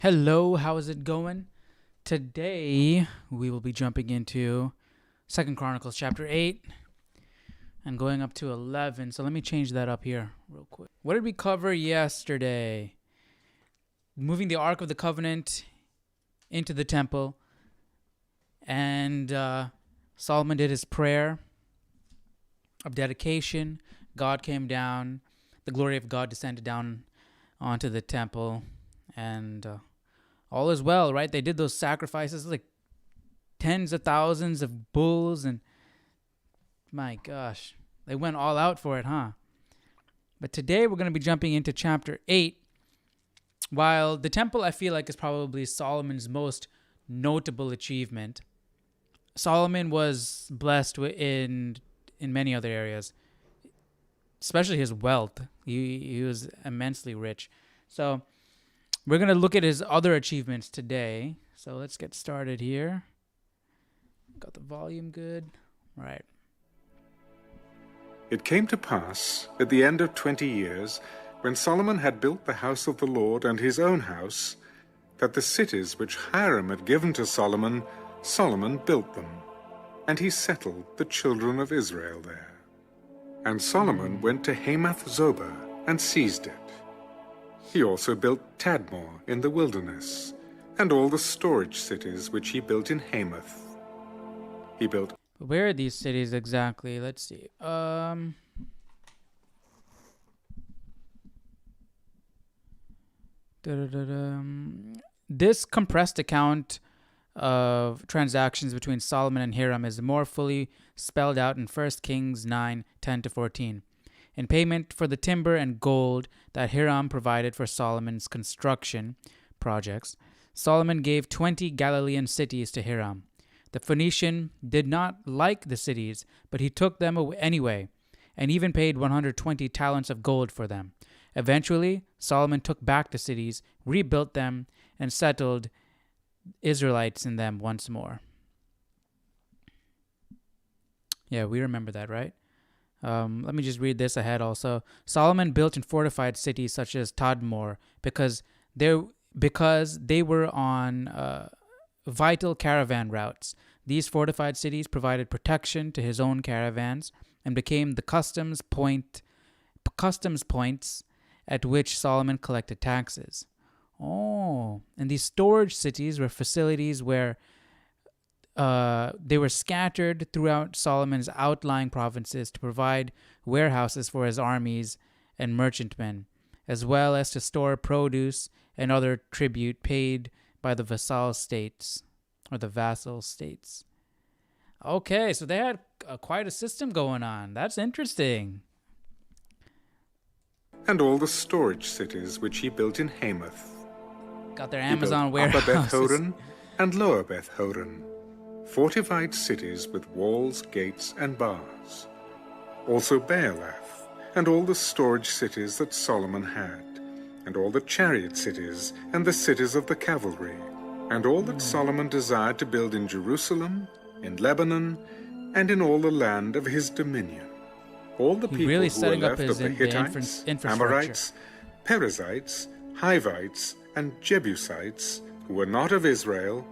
Hello, how is it going? Today we will be jumping into 2nd Chronicles chapter 8 and going up to 11. So let me change that up here real quick. What did we cover yesterday? Moving the Ark of the Covenant into the temple, and Solomon did his prayer of dedication. God came down. The glory of God descended down onto the temple, and all is well, right? They did those sacrifices, like tens of thousands of bulls, and my gosh, they went all out for it, huh? But today we're going to be jumping into chapter 8. While the temple, I feel like, is probably Solomon's most notable achievement, Solomon was blessed in many other areas, especially his wealth. He was immensely rich. So we're going to look at his other achievements today. So let's get started here. Got the volume good. All right. It came to pass, at the end of 20 years, when Solomon had built the house of the Lord and his own house, that the cities which Hiram had given to Solomon, Solomon built them, and he settled the children of Israel there. And Solomon went to Hamath-zobah and seized it. He also built Tadmor in the wilderness, and all the storage cities which he built in Hamath. He built... Where are these cities exactly? Let's see. This compressed account of transactions between Solomon and Hiram is more fully spelled out in 1 Kings 9:10-14. In payment for the timber and gold that Hiram provided for Solomon's construction projects, Solomon gave 20 Galilean cities to Hiram. The Phoenician did not like the cities, but he took them anyway, and even paid 120 talents of gold for them. Eventually, Solomon took back the cities, rebuilt them, and settled Israelites in them once more. Yeah, we remember that, right? Let me just read this ahead also. Solomon built and fortified cities such as Tadmor because they were on vital caravan routes. These fortified cities provided protection to his own caravans and became the customs points at which Solomon collected taxes. Oh, and these storage cities were facilities where they were scattered throughout Solomon's outlying provinces to provide warehouses for his armies and merchantmen, as well as to store produce and other tribute paid by the vassal states. Okay, so they had quite a system going on. That's interesting. And all the storage cities which he built in Hamath. Got their Amazon warehouses. Upper Beth-horon and Lower Beth-horon, fortified cities with walls, gates, and bars. Also Baalath, and all the storage cities that Solomon had, and all the chariot cities, and the cities of the cavalry, and all that Solomon desired to build in Jerusalem, in Lebanon, and in all the land of his dominion. All the people really who were left of the Hittites, Amorites, Perizzites, Hivites, and Jebusites, who were not of Israel,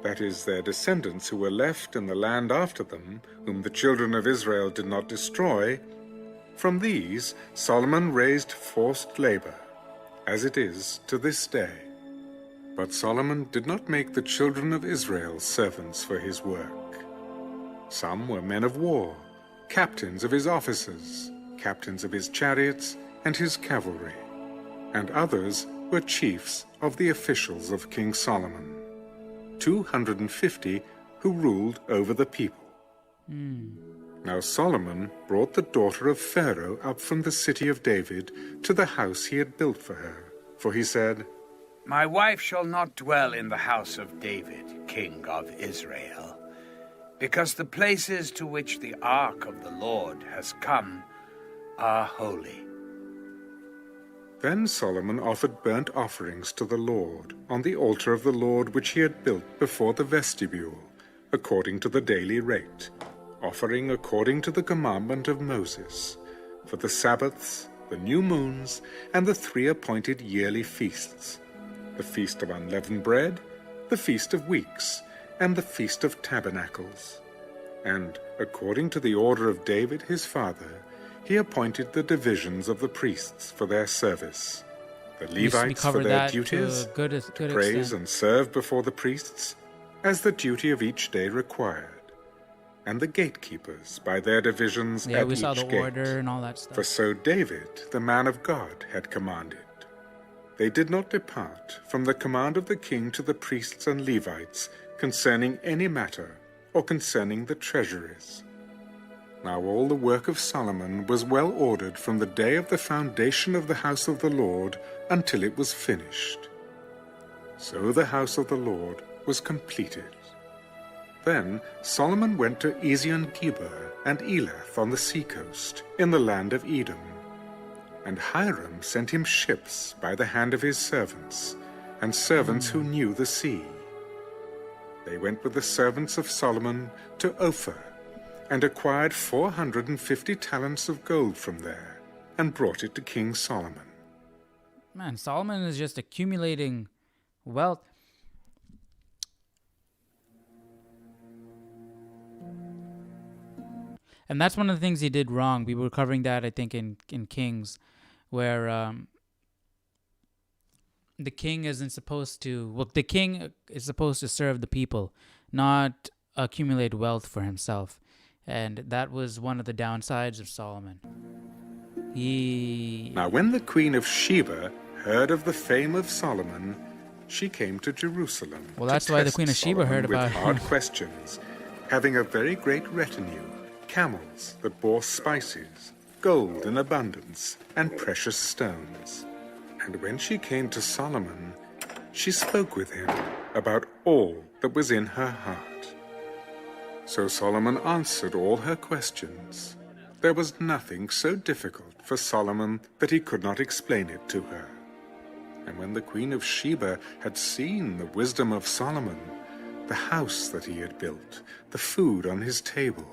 that is, their descendants who were left in the land after them, whom the children of Israel did not destroy, from these Solomon raised forced labor, as it is to this day. But Solomon did not make the children of Israel servants for his work. Some were men of war, captains of his officers, captains of his chariots and his cavalry, and others were chiefs of the officials of King Solomon, 250 who ruled over the people. Now Solomon brought the daughter of Pharaoh up from the city of David to the house he had built for her, for he said, "My wife shall not dwell in the house of David, king of Israel, because the places to which the ark of the Lord has come are holy." Then Solomon offered burnt offerings to the Lord on the altar of the Lord which he had built before the vestibule, according to the daily rate, offering according to the commandment of Moses, for the Sabbaths, the new moons, and the 3 appointed yearly feasts. the Feast of Unleavened Bread, the Feast of Weeks, and the Feast of Tabernacles. And, according to the order of David his father, he appointed the divisions of the priests for their service, the Levites for their duties, to praise and serve before the priests, as the duty of each day required, and the gatekeepers by their divisions at each gate. Order and all that stuff. For so David, the man of God, had commanded. They did not depart from the command of the king to the priests and Levites concerning any matter or concerning the treasuries. Now all the work of Solomon was well ordered from the day of the foundation of the house of the Lord until it was finished. So the house of the Lord was completed. Then Solomon went to Ezion-Geber and Elath on the seacoast, in the land of Edom. And Hiram sent him ships by the hand of his servants, and servants who knew the sea. They went with the servants of Solomon to Ophir, and acquired 450 talents of gold from there, and brought it to King Solomon. Man, Solomon is just accumulating wealth. And that's one of the things he did wrong. We were covering that, I think, in Kings, where the king isn't supposed to... Well, the king is supposed to serve the people, not accumulate wealth for himself. And that was one of the downsides of Solomon. Now when the queen of Sheba heard of the fame of Solomon, she came to Jerusalem. Well, that's why the queen of Sheba heard about him. With hard questions, having a very great retinue, camels that bore spices, gold in abundance, and precious stones. And when she came to Solomon, she spoke with him about all that was in her heart. So Solomon answered all her questions. There was nothing so difficult for Solomon that he could not explain it to her. And when the queen of Sheba had seen the wisdom of Solomon, the house that he had built, the food on his table,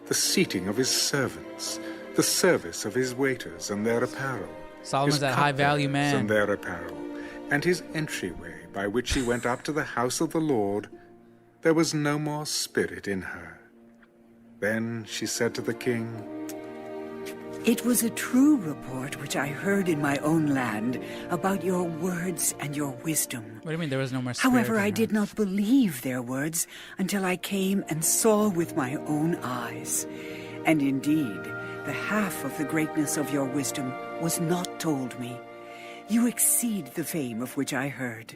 the seating of his servants, the service of his waiters and their apparel, Solomon's a high-value man, and their apparel, and his entryway by which he went up to the house of the Lord, there was no more spirit in her. Then she said to the king, "It was a true report which I heard in my own land about your words and your wisdom. What do you mean there was no more spirit? However, I did not believe their words until I came and saw with my own eyes. And indeed, the half of the greatness of your wisdom was not told me. You exceed the fame of which I heard.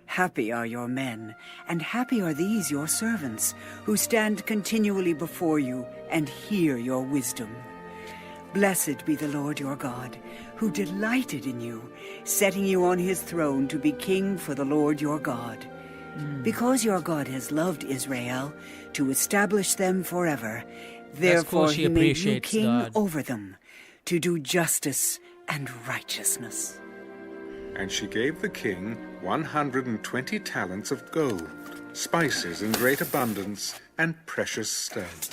Happy are your men, and happy are these your servants, who stand continually before you and hear your wisdom. Blessed be the Lord your God, who delighted in you, setting you on his throne to be king for the Lord your God. Because your God has loved Israel, to establish them forever, therefore he made you king over them, to do justice and righteousness." And she gave the king 120 talents of gold, spices in great abundance, and precious stones.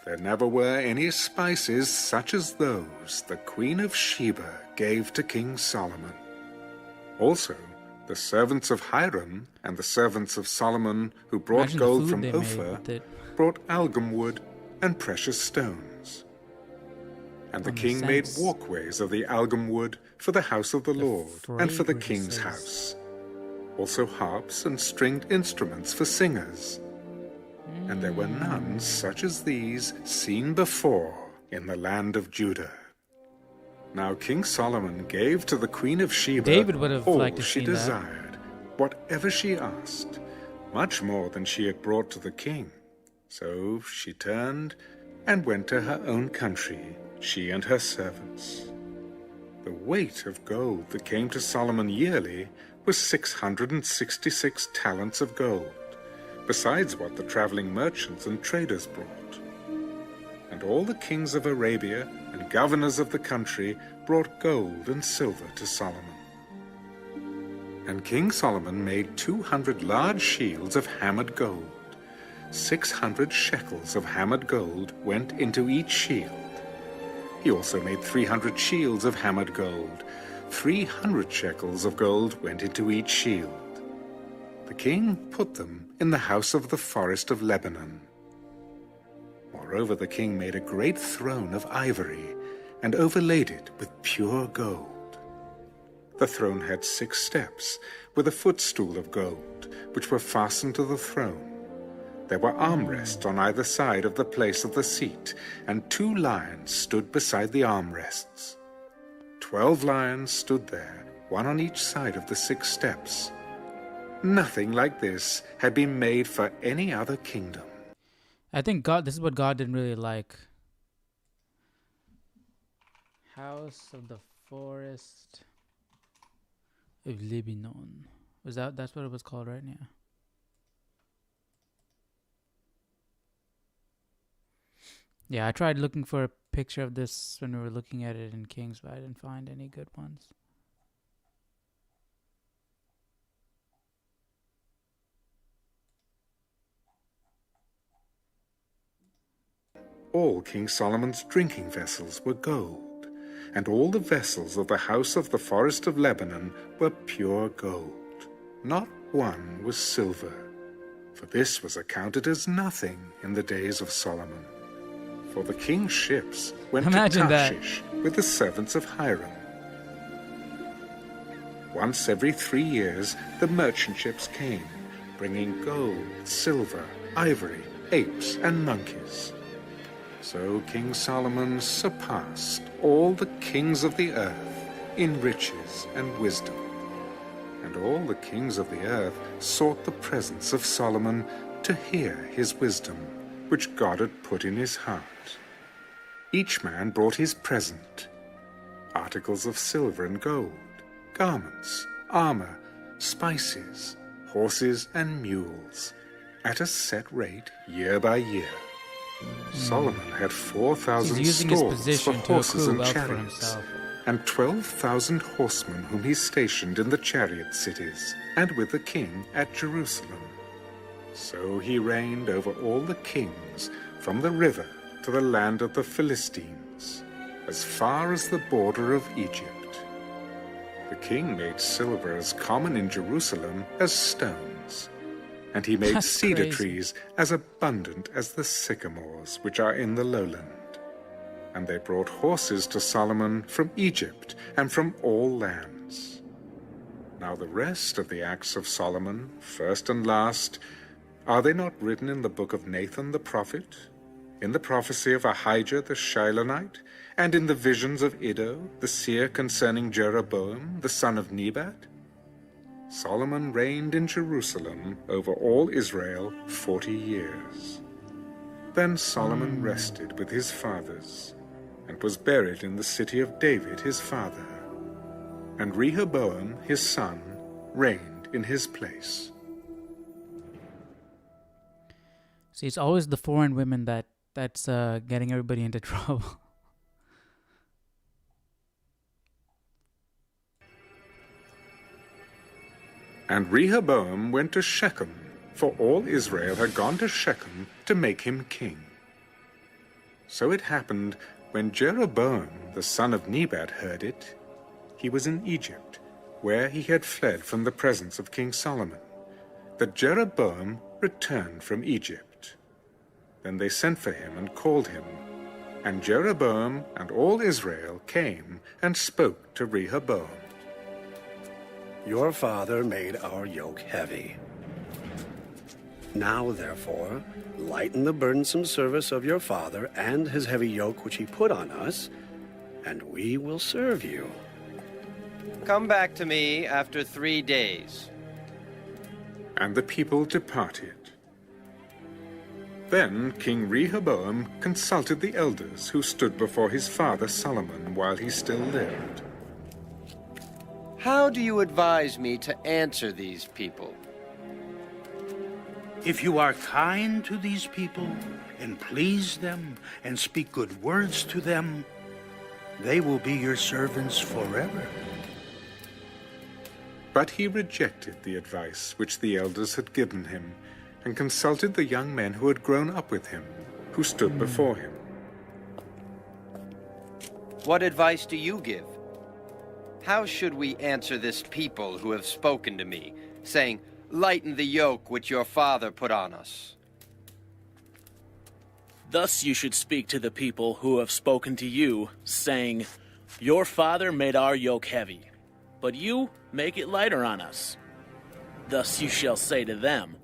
There never were any spices such as those the queen of Sheba gave to King Solomon. Also, the servants of Hiram and the servants of Solomon who brought gold from Ophir brought algum wood and precious stones. And the king made walkways of the algum wood for the house of the Lord and for the king's house. Also harps and stringed instruments for singers. And there were none such as these seen before in the land of Judah. Now King Solomon gave to the queen of Sheba all she desired, whatever she asked, much more than she had brought to the king. So she turned and went to her own country, she and her servants. The weight of gold that came to Solomon yearly was 666 talents of gold, besides what the traveling merchants and traders brought. And all the kings of Arabia and governors of the country brought gold and silver to Solomon. And King Solomon made 200 large shields of hammered gold. 600 shekels of hammered gold went into each shield. He also made 300 shields of hammered gold, 300 shekels of gold went into each shield. The king put them in the house of the forest of Lebanon. Moreover, the king made a great throne of ivory and overlaid it with pure gold. The throne had 6 steps, with a footstool of gold, which were fastened to the throne. There were armrests on either side of the place of the seat, and 2 lions stood beside the armrests. 12 lions stood there, one on each side of the 6 steps. Nothing like this had been made for any other kingdom. I think this is what God didn't really like. House of the Forest of Lebanon. That's what it was called, right? Yeah. Yeah, I tried looking for a picture of this when we were looking at it in Kings, but I didn't find any good ones. All King Solomon's drinking vessels were gold, and all the vessels of the house of the forest of Lebanon were pure gold. Not one was silver, for this was accounted as nothing in the days of Solomon. For the king's ships went to Tarshish with the servants of Hiram. Once every 3 years, the merchant ships came, bringing gold, silver, ivory, apes, and monkeys. So King Solomon surpassed all the kings of the earth in riches and wisdom. And all the kings of the earth sought the presence of Solomon to hear his wisdom, which God had put in his heart. Each man brought his present, articles of silver and gold, garments, armor, spices, horses and mules, at a set rate year by year. Solomon had 4,000 stalls for horses and chariots, and 12,000 horsemen whom he stationed in the chariot cities, and with the king at Jerusalem. So he reigned over all the kings from the river to the land of the Philistines, as far as the border of Egypt. The king made silver as common in Jerusalem as stones, and he made cedar trees as abundant as the sycamores which are in the lowland. And they brought horses to Solomon from Egypt and from all lands. Now the rest of the acts of Solomon, first and last, are they not written in the book of Nathan the prophet, in the prophecy of Ahijah the Shilonite, and in the visions of Iddo, the seer concerning Jeroboam, the son of Nebat? Solomon reigned in Jerusalem over all Israel 40 years. Then Solomon rested with his fathers, and was buried in the city of David his father. And Rehoboam his son reigned in his place. See, it's always the foreign women that's getting everybody into trouble. And Rehoboam went to Shechem, for all Israel had gone to Shechem to make him king. So it happened, when Jeroboam the son of Nebat heard it, he was in Egypt, where he had fled from the presence of King Solomon, that Jeroboam returned from Egypt. Then they sent for him and called him, and Jeroboam and all Israel came and spoke to Rehoboam. Your father made our yoke heavy. Now, therefore, lighten the burdensome service of your father and his heavy yoke which he put on us, and we will serve you. Come back to me after 3 days. And the people departed. Then King Rehoboam consulted the elders who stood before his father Solomon while he still lived. How do you advise me to answer these people? If you are kind to these people, and please them, and speak good words to them, they will be your servants forever. But he rejected the advice which the elders had given him, and consulted the young men who had grown up with him, who stood before him. What advice do you give? How should we answer this people who have spoken to me, saying, 'Lighten the yoke which your father put on us'?" Thus you should speak to the people who have spoken to you, saying, 'Your father made our yoke heavy, but you make it lighter on us.' Thus you shall say to them,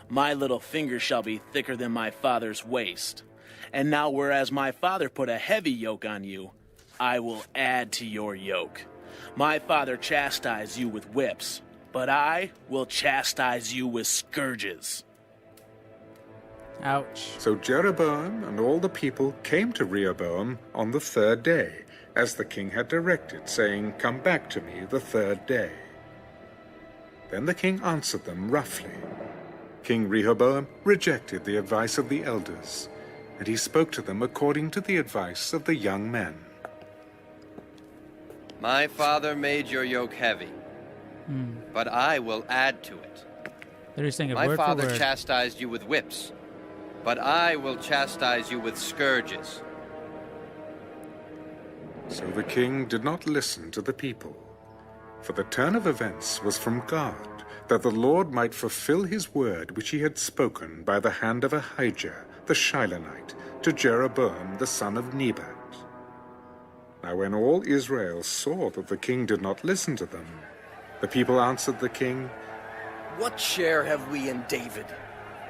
'My little finger shall be thicker than my father's waist. And now whereas my father put a heavy yoke on you, I will add to your yoke. My father chastised you with whips, but I will chastise you with scourges.'" Ouch. So Jeroboam and all the people came to Rehoboam on the 3rd day, as the king had directed, saying, "Come back to me the 3rd day." Then the king answered them roughly. King Rehoboam rejected the advice of the elders, and he spoke to them according to the advice of the young men. "My father made your yoke heavy, but I will add to it. They're saying it My word father for word. chastised you with whips, but I will chastise you with scourges." So the king did not listen to the people, for the turn of events was from God, that the Lord might fulfill his word which he had spoken by the hand of Ahijah the Shilonite to Jeroboam the son of Nebat. Now when all Israel saw that the king did not listen to them, the people answered the king, "What share have we in David?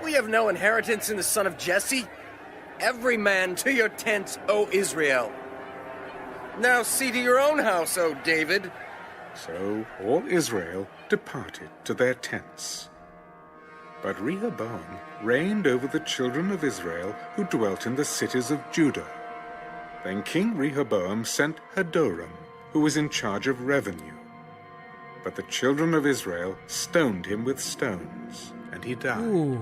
We have no inheritance in the son of Jesse. Every man to your tents, O Israel. Now see to your own house, O David." So all Israel departed to their tents. But Rehoboam reigned over the children of Israel who dwelt in the cities of Judah. Then King Rehoboam sent Hadoram, who was in charge of revenue. But the children of Israel stoned him with stones, and he died. Ooh.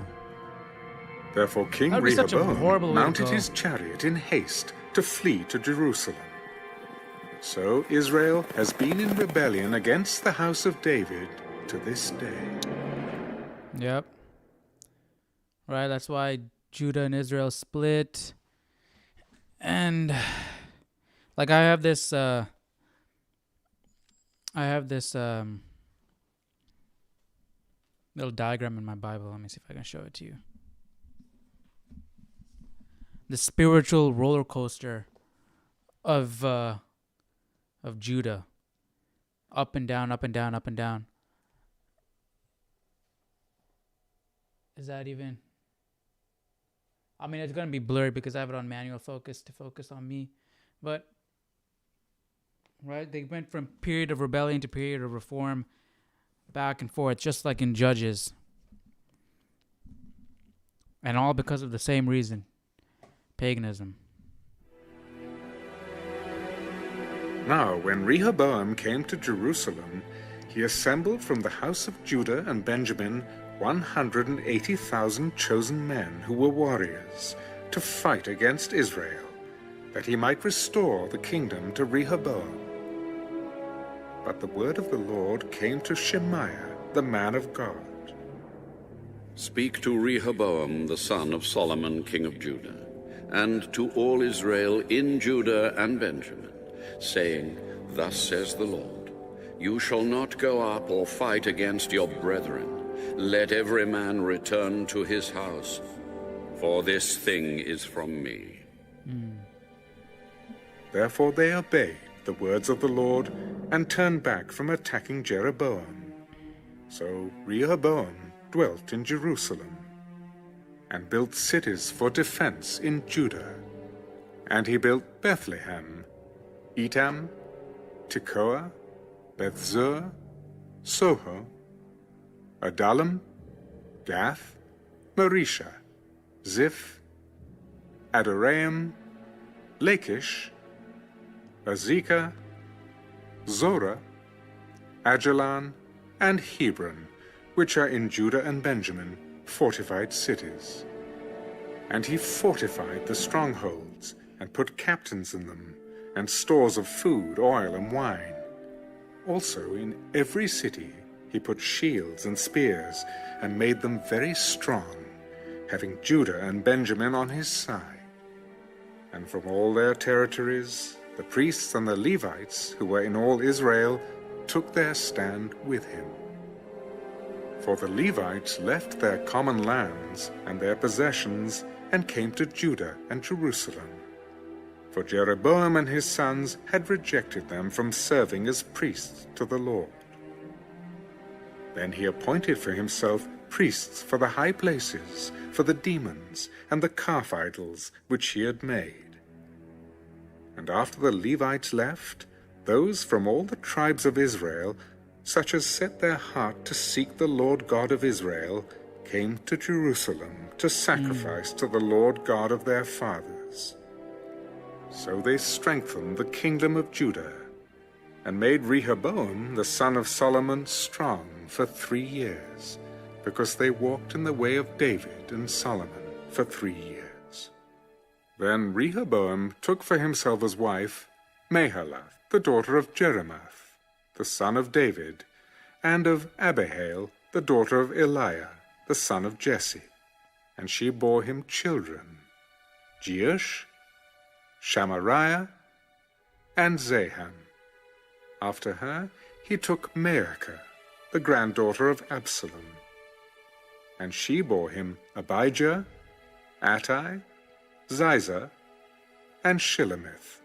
Therefore King That would be such a horrible Rehoboam way to mounted go. his chariot in haste to flee to Jerusalem. So Israel has been in rebellion against the house of David to this day. Yep. Right, that's why Judah and Israel split. And like I have this little diagram in my Bible. Let me see if I can show it to you. The spiritual roller coaster of Judah. Up and down, up and down, up and down. Is that even? I mean, it's going to be blurry because I have it on manual focus to focus on me. But, right, they went from period of rebellion to period of reform, back and forth, just like in Judges. And all because of the same reason, paganism. Now, when Rehoboam came to Jerusalem, he assembled from the house of Judah and Benjamin 180,000 chosen men who were warriors to fight against Israel, that he might restore the kingdom to Rehoboam. But the word of the Lord came to Shemaiah, the man of God. "Speak to Rehoboam, the son of Solomon, king of Judah, and to all Israel in Judah and Benjamin, saying, Thus says the Lord, You shall not go up or fight against your brethren. Let every man return to his house, for this thing is from me." Therefore they obeyed the words of the Lord and turned back from attacking Jeroboam. So Rehoboam dwelt in Jerusalem and built cities for defense in Judah. And he built Bethlehem, Etam, Tekoa, Bethzur, Soho, Adullam, Gath, Marisha, Ziph, Adoraim, Lachish, Azekah, Zorah, Ajalon, and Hebron, which are in Judah and Benjamin, fortified cities. And he fortified the strongholds, and put captains in them, and stores of food, oil, and wine. Also in every city he put shields and spears, and made them very strong, having Judah and Benjamin on his side. And from all their territories the priests and the Levites, who were in all Israel, took their stand with him. For the Levites left their common lands and their possessions and came to Judah and Jerusalem. For Jeroboam and his sons had rejected them from serving as priests to the Lord. Then he appointed for himself priests for the high places, for the demons and the calf idols which he had made. And after the Levites left, those from all the tribes of Israel, such as set their heart to seek the Lord God of Israel, came to Jerusalem to sacrifice to the Lord God of their fathers. So they strengthened the kingdom of Judah, and made Rehoboam the son of Solomon strong for 3 years, because they walked in the way of David and Solomon for 3 years. Then Rehoboam took for himself as wife Mahalath, the daughter of Jerimoth, the son of David, and of Abihail, the daughter of Eliah, the son of Jesse. And she bore him children, Jeush, Shamariah, and Zaham. After her he took Maacah, the granddaughter of Absalom. And she bore him Abijah, Attai, Ziza, and Shilemith.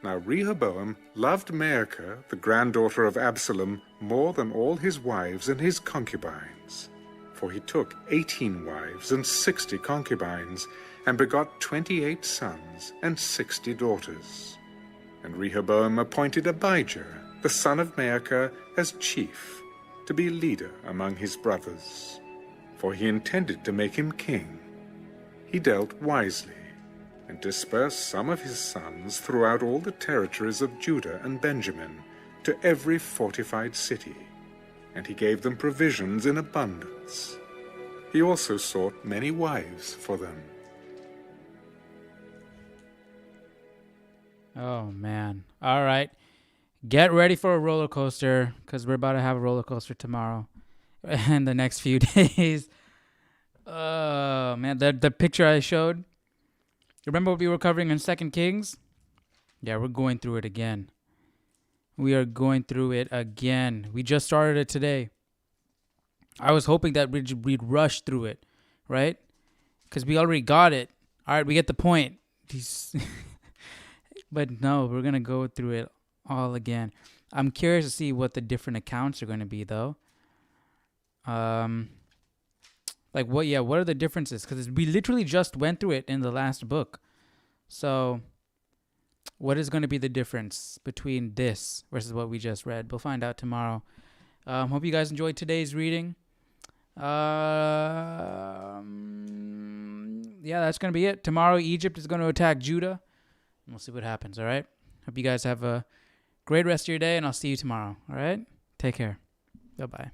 Now Rehoboam loved Maacah, the granddaughter of Absalom, more than all his wives and his concubines. For he took 18 wives and 60 concubines, and begot 28 sons and 60 daughters. And Rehoboam appointed Abijah, the son of Maacah, as chief, to be leader among his brothers. For he intended to make him king. He dealt wisely, and dispersed some of his sons throughout all the territories of Judah and Benjamin, to every fortified city, and he gave them provisions in abundance. He also sought many wives for them. Oh, man. All right. Get ready for a roller coaster, because we're about to have a roller coaster tomorrow and the next few days. Oh, man. The picture I showed, remember what we were covering in 2 Kings? Yeah, we're going through it again. We are going through it again. We just started it today. I was hoping that we'd rush through it, right? Because we already got it. All right, we get the point. But no, we're going to go through it all again. I'm curious to see what the different accounts are going to be, though. Like, what are the differences? Because we literally just went through it in the last book. So, what is going to be the difference between this versus what we just read? We'll find out tomorrow. Hope you guys enjoyed today's reading. Yeah, that's going to be it. Tomorrow, Egypt is going to attack Judah. And we'll see what happens, all right? Hope you guys have a great rest of your day, and I'll see you tomorrow, all right? Take care. Bye-bye.